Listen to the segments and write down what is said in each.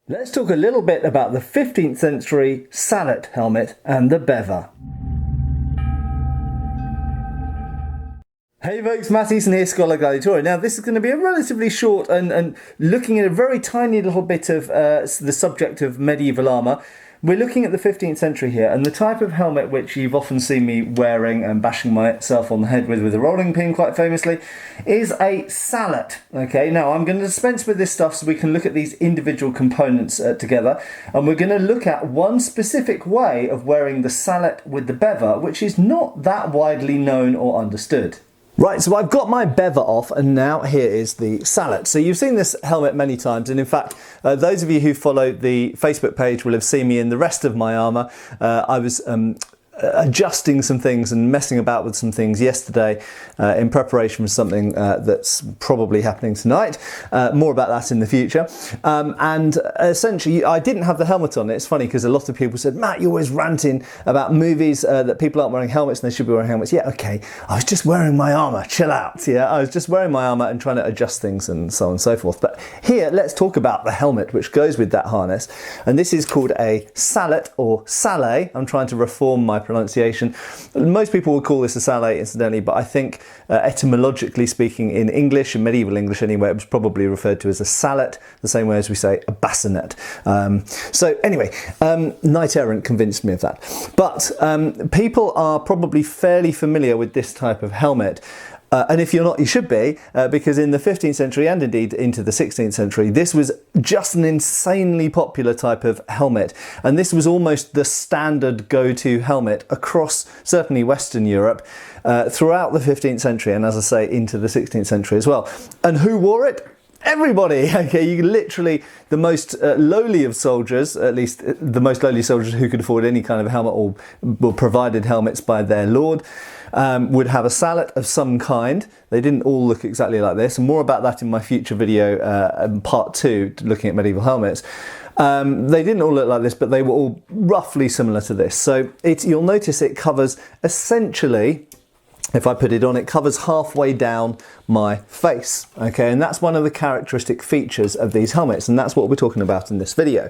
Let's talk a little bit about the 15th century Sallet helmet and the Bevor. Hey folks, Matt Easton here, Schola Gladiatoria. Now this is going to be a relatively short and looking at a very tiny little bit of the subject of medieval armour. We're looking at the 15th century here, and the type of helmet which you've often seen me wearing and bashing myself on the head with a rolling pin quite famously is a sallet. Okay, now I'm going to dispense with this stuff so we can look at these individual components together, and we're going to look at one specific way of wearing the sallet with the Bevor, which is not that widely known or understood. Right, so I've got my Bevor off, and now here is the Sallet. So you've seen this helmet many times, and in fact, those of you who follow the Facebook page will have seen me in the rest of my armour. I was adjusting some things and messing about with some things yesterday in preparation for something that's probably happening tonight. More about that in the future. And essentially, I didn't have the helmet on. It's funny because a lot of people said, Matt, you're always ranting about movies that people aren't wearing helmets and they should be wearing helmets. Yeah, okay. I was just wearing my armour. Chill out. Yeah, I was just wearing my armour and trying to adjust things and so on and so forth. But here, let's talk about the helmet which goes with that harness. And this is called a Sallet or Sallet. I'm trying to reform my pronunciation. Most people would call this a Sallet, incidentally, but I think etymologically speaking, in English, in medieval English anyway, it was probably referred to as a sallet, the same way as we say a bassinet. So anyway, knight errant convinced me of that. But people are probably fairly familiar with this type of helmet. And if you're not, you should be, because in the 15th century and indeed into the 16th century, this was just an insanely popular type of helmet. And this was almost the standard go-to helmet across certainly Western Europe throughout the 15th century, and as I say, into the 16th century as well. And who wore it? Everybody. Okay, you literally, the most lowly of soldiers, at least the most lowly soldiers who could afford any kind of helmet or were provided helmets by their lord, would have a sallet of some kind. They didn't all look exactly like this, and more about that in my future video, part 2, looking at medieval helmets. They didn't all look like this, but they were all roughly similar to this. So you'll notice it covers essentially, if I put it on, it covers halfway down my face, okay, and that's one of the characteristic features of these helmets, and that's what we're talking about in this video.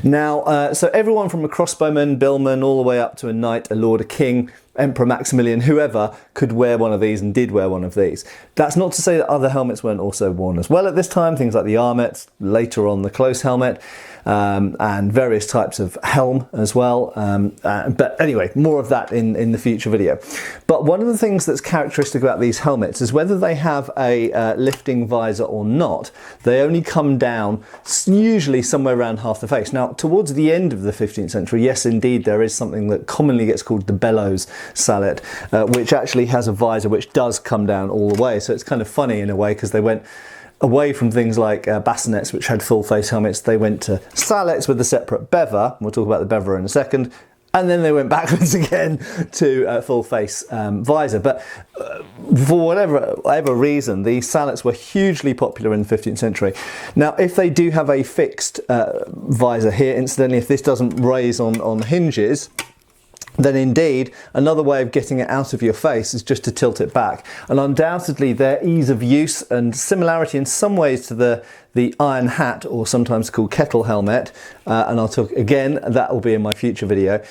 Now, so everyone from a crossbowman, billman, all the way up to a knight, a lord, a king, Emperor Maximilian, whoever could wear one of these and did wear one of these. That's not to say that other helmets weren't also worn as well at this time, things like the armet, later on the close helmet, and various types of helm as well. But anyway, more of that in the future video. But one of the things that's characteristic about these helmets is whether they have a lifting visor or not, they only come down usually somewhere around half the face. Now, towards the end of the 15th century, yes, indeed, there is something that commonly gets called the bellows sallet, which actually has a visor which does come down all the way. So it's kind of funny in a way, because they went away from things like bassinets, which had full face helmets. They went to sallets with a separate Bevor. We'll talk about the Bevor in a second. And then they went backwards again to full face visor. But for whatever reason, these sallets were hugely popular in the 15th century. Now, if they do have a fixed visor here, incidentally, if this doesn't raise on hinges, then indeed another way of getting it out of your face is just to tilt it back. And undoubtedly their ease of use and similarity in some ways to the iron hat, or sometimes called kettle helmet, and I'll talk again, that will be in my future video.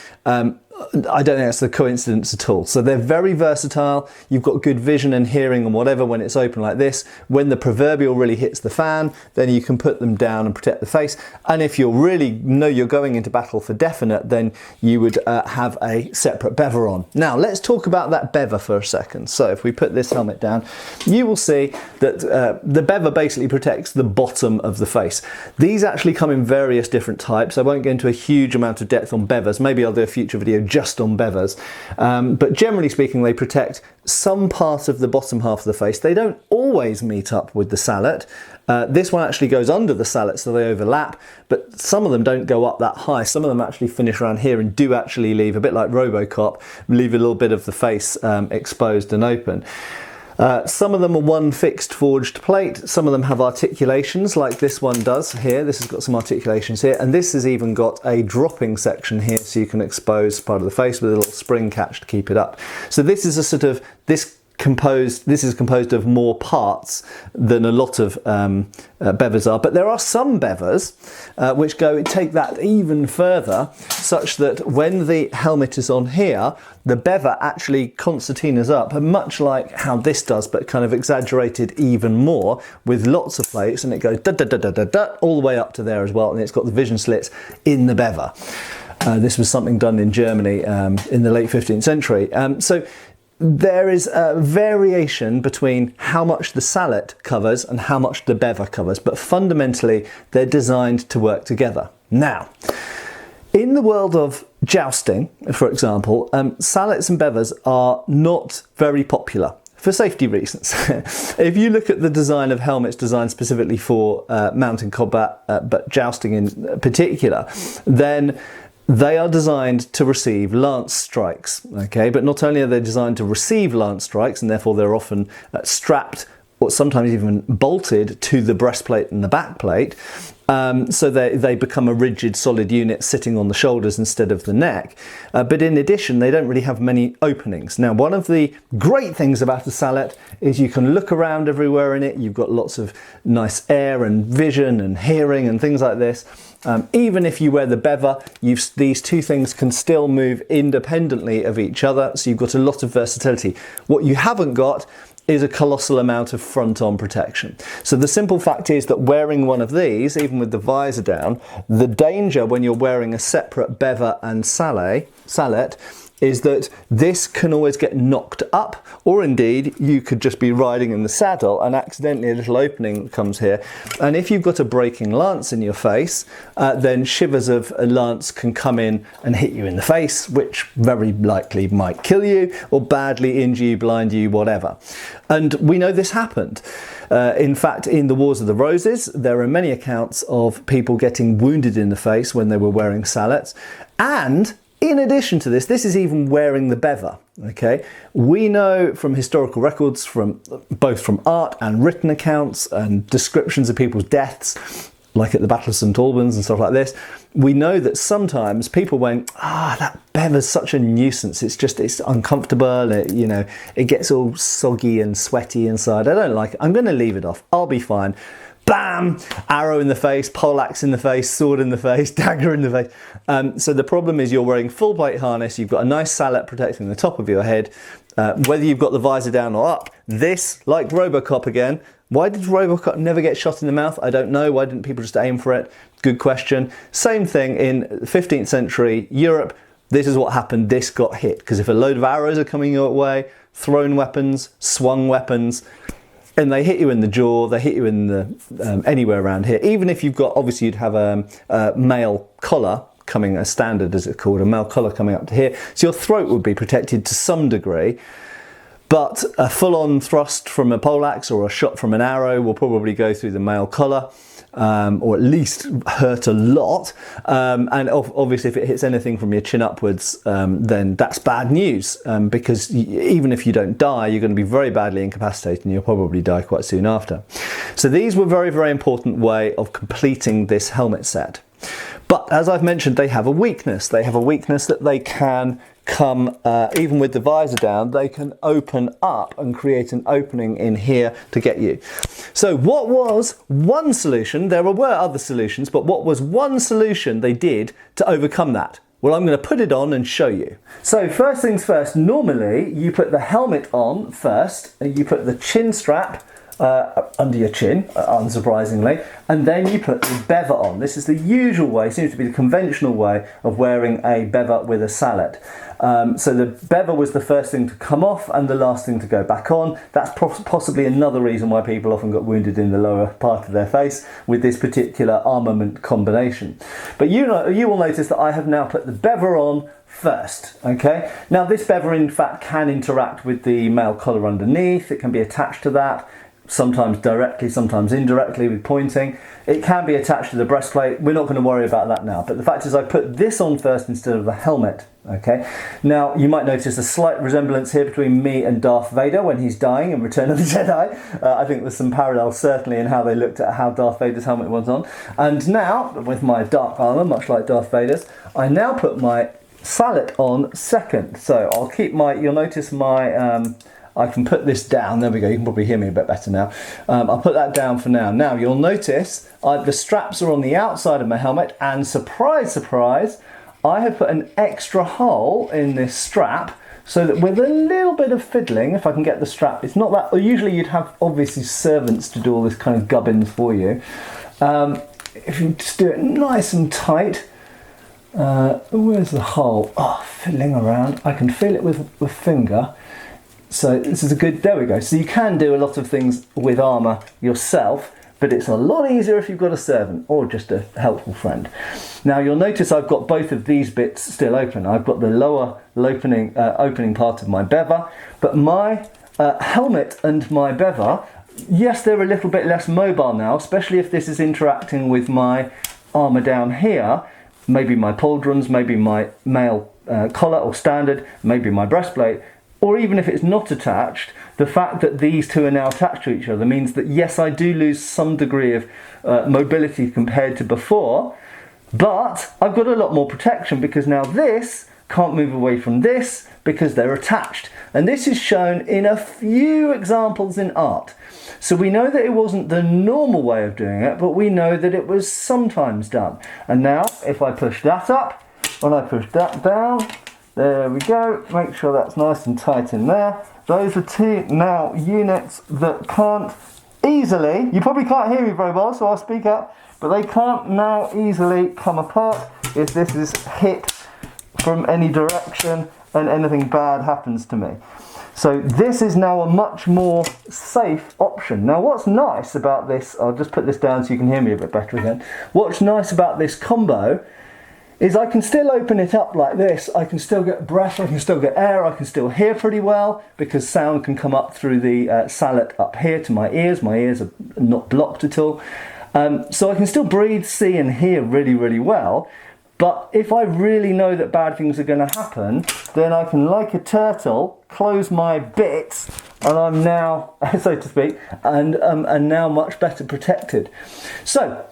I don't think that's a coincidence at all. So they're very versatile. You've got good vision and hearing and whatever when it's open like this. When the proverbial really hits the fan, then you can put them down and protect the face. And if you really know you're going into battle for definite, then you would have a separate Bevor on. Now let's talk about that Bevor for a second. So if we put this helmet down, you will see that the Bevor basically protects the bottom of the face. These actually come in various different types. I won't go into a huge amount of depth on Bevors. Maybe I'll do a future video just on Bevors, but generally speaking, they protect some part of the bottom half of the face. They don't always meet up with the sallet. This one actually goes under the sallet, so they overlap, but some of them don't go up that high. Some of them actually finish around here and do actually leave, a bit like Robocop, leave a little bit of the face exposed and open. Some of them are one fixed forged plate, some of them have articulations like this one does here. This has got some articulations here, and this has even got a dropping section here so you can expose part of the face with a little spring catch to keep it up. So this is a sort of, this this is composed of more parts than a lot of bevers are, but there are some bevers which take that even further, such that when the helmet is on here, the bever actually concertinas up, much like how this does, but kind of exaggerated even more with lots of plates, and it goes da da da da da da all the way up to there as well, and it's got the vision slits in the bever. This was something done in Germany in the late 15th century. So there is a variation between how much the sallet covers and how much the bever covers, but fundamentally they're designed to work together. Now, in the world of jousting, for example, sallets and bevers are not very popular for safety reasons. If you look at the design of helmets designed specifically for mountain combat, but jousting in particular, then they are designed to receive lance strikes, okay? But not only are they designed to receive lance strikes, and therefore they're often strapped or sometimes even bolted to the breastplate and the backplate, so they become a rigid, solid unit sitting on the shoulders instead of the neck. But in addition, they don't really have many openings. Now, one of the great things about a sallet is you can look around everywhere in it. You've got lots of nice air and vision and hearing and things like this. Even if you wear the bever, these two things can still move independently of each other, so you've got a lot of versatility. What you haven't got is a colossal amount of front-on protection. So the simple fact is that wearing one of these, even with the visor down, the danger when you're wearing a separate bever and sallet is that this can always get knocked up, or indeed you could just be riding in the saddle and accidentally a little opening comes here, and if you've got a breaking lance in your face, then shivers of a lance can come in and hit you in the face, which very likely might kill you or badly injure you, blind you, whatever. And we know this happened. In fact, in the Wars of the Roses, there are many accounts of people getting wounded in the face when they were wearing sallets. And in addition to this, this is even wearing the bever, okay? We know from historical records, both from art and written accounts and descriptions of people's deaths, like at the Battle of St Albans and stuff like this, we know that sometimes people went, that bever's such a nuisance, it's uncomfortable, it gets all soggy and sweaty inside, I don't like it, I'm going to leave it off, I'll be fine. Bam! Arrow in the face, poleaxe in the face, sword in the face, dagger in the face. So the problem is you're wearing full plate harness, you've got a nice sallet protecting the top of your head, whether you've got the visor down or up. This, like Robocop again, why did Robocop never get shot in the mouth? I don't know. Why didn't people just aim for it? Good question. Same thing in 15th century Europe. This is what happened. This got hit. Because if a load of arrows are coming your way, thrown weapons, swung weapons, and they hit you in the jaw, they hit you in the anywhere around here. Even if you've got, obviously you'd have a male collar coming, a standard as it's called, a male collar coming up to here. So your throat would be protected to some degree. But a full-on thrust from a poleaxe or a shot from an arrow will probably go through the male collar, or at least hurt a lot. And obviously if it hits anything from your chin upwards, then that's bad news, because even if you don't die, you're going to be very badly incapacitated and you'll probably die quite soon after. So these were a very, very important way of completing this helmet set. But as I've mentioned, they have a weakness. They have a weakness that they can come, even with the visor down, they can open up and create an opening in here to get you. So what was one solution? There were other solutions, but what was one solution they did to overcome that? Well, I'm going to put it on and show you. So first things first, normally you put the helmet on first, and you put the chin strap under your chin, unsurprisingly, and then you put the bever on. This is the usual way, seems to be the conventional way of wearing a bever with a sallet. So the bever was the first thing to come off and the last thing to go back on. That's possibly another reason why people often got wounded in the lower part of their face with this particular armament combination. But you will notice that I have now put the bever on first, okay? Now this bever in fact can interact with the male collar underneath, it can be attached to that, sometimes directly, sometimes indirectly with pointing. It can be attached to the breastplate. We're not going to worry about that now. But the fact is I put this on first instead of the helmet. Okay. Now you might notice a slight resemblance here between me and Darth Vader when he's dying in Return of the Jedi. I think there's some parallels certainly in how they looked at how Darth Vader's helmet was on. And now, with my dark armour, much like Darth Vader's, I now put my sallet on second. So I'll keep you'll notice my I can put this down. There we go. You can probably hear me a bit better now. I'll put that down for now. Now, you'll notice the straps are on the outside of my helmet, and surprise, surprise, I have put an extra hole in this strap so that with a little bit of fiddling, if I can get the strap, it's not that, or usually you'd have obviously servants to do all this kind of gubbins for you. If you just do it nice and tight, where's the hole? Oh, fiddling around. I can feel it with the finger. So this is a good, there we go. So you can do a lot of things with armour yourself, but it's a lot easier if you've got a servant or just a helpful friend. Now you'll notice I've got both of these bits still open. I've got the lower opening part of my Bevor, but my helmet and my Bevor, yes, they're a little bit less mobile now, especially if this is interacting with my armour down here, maybe my pauldrons, maybe my mail collar or standard, maybe my breastplate, or even if it's not attached. The fact that these two are now attached to each other means that yes, I do lose some degree of mobility compared to before, but I've got a lot more protection because now this can't move away from this because they're attached. And this is shown in a few examples in art. So we know that it wasn't the normal way of doing it, but we know that it was sometimes done. And now if I push that up, when I push that down, there we go, make sure that's nice and tight in there. Those are two now units that can't easily, you probably can't hear me very well, so I'll speak up, but they can't now easily come apart if this is hit from any direction and anything bad happens to me. So this is now a much more safe option. Now what's nice about this, I'll just put this down so you can hear me a bit better again. What's nice about this combo is I can still open it up like this. I can still get breath, I can still get air, I can still hear pretty well because sound can come up through the Sallet up here to my ears. My ears are not blocked at all. So I can still breathe, see and hear really, really well. But if I really know that bad things are going to happen, then I can, like a turtle, close my bits and I'm now, so to speak, and now much better protected. So,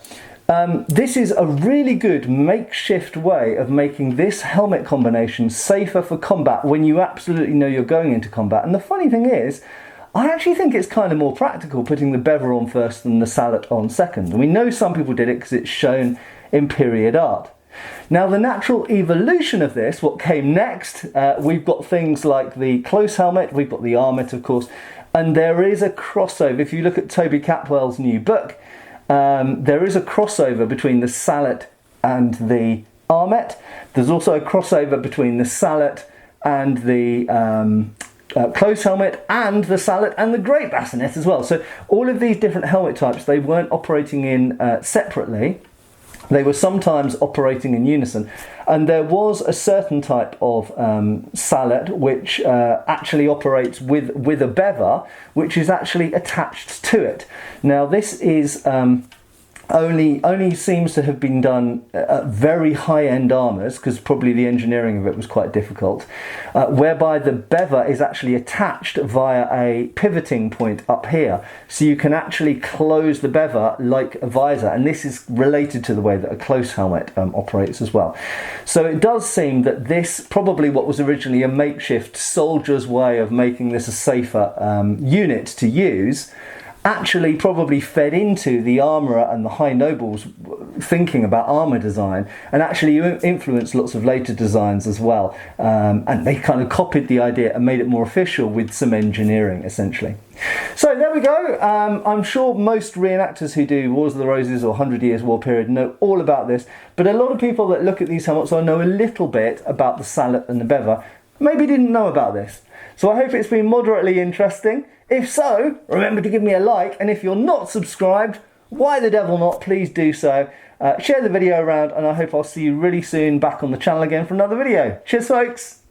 this is a really good makeshift way of making this helmet combination safer for combat when you absolutely know you're going into combat. And the funny thing is, I actually think it's kind of more practical putting the Bevor on first than the Sallet on second. And we know some people did it because it's shown in period art. Now the natural evolution of this, what came next, we've got things like the close helmet, we've got the armet of course, and there is a crossover. If you look at Toby Capwell's new book, there is a crossover between the Sallet and the armet. There's also a crossover between the Sallet and the close helmet and the Sallet and the great bassinet as well. So all of these different helmet types, they weren't operating in separately. They were sometimes operating in unison, and there was a certain type of Sallet which actually operates with a Bevor, which is actually attached to it. Now this is only seems to have been done at very high-end armours, because probably the engineering of it was quite difficult, whereby the Bevor is actually attached via a pivoting point up here. So you can actually close the Bevor like a visor, and this is related to the way that a close helmet operates as well. So it does seem that this, probably what was originally a makeshift soldier's way of making this a safer unit to use, actually probably fed into the armourer and the high nobles thinking about armour design, and actually influenced lots of later designs as well. And they kind of copied the idea and made it more official with some engineering, essentially. So there we go. I'm sure most reenactors who do Wars of the Roses or 100 Years War Period know all about this, but a lot of people that look at these helmets or know a little bit about the Sallet and the Bevor maybe didn't know about this. So I hope it's been moderately interesting. If so, remember to give me a like, and if you're not subscribed, why the devil not, please do so. Share the video around, and I hope I'll see you really soon back on the channel again for another video. Cheers folks!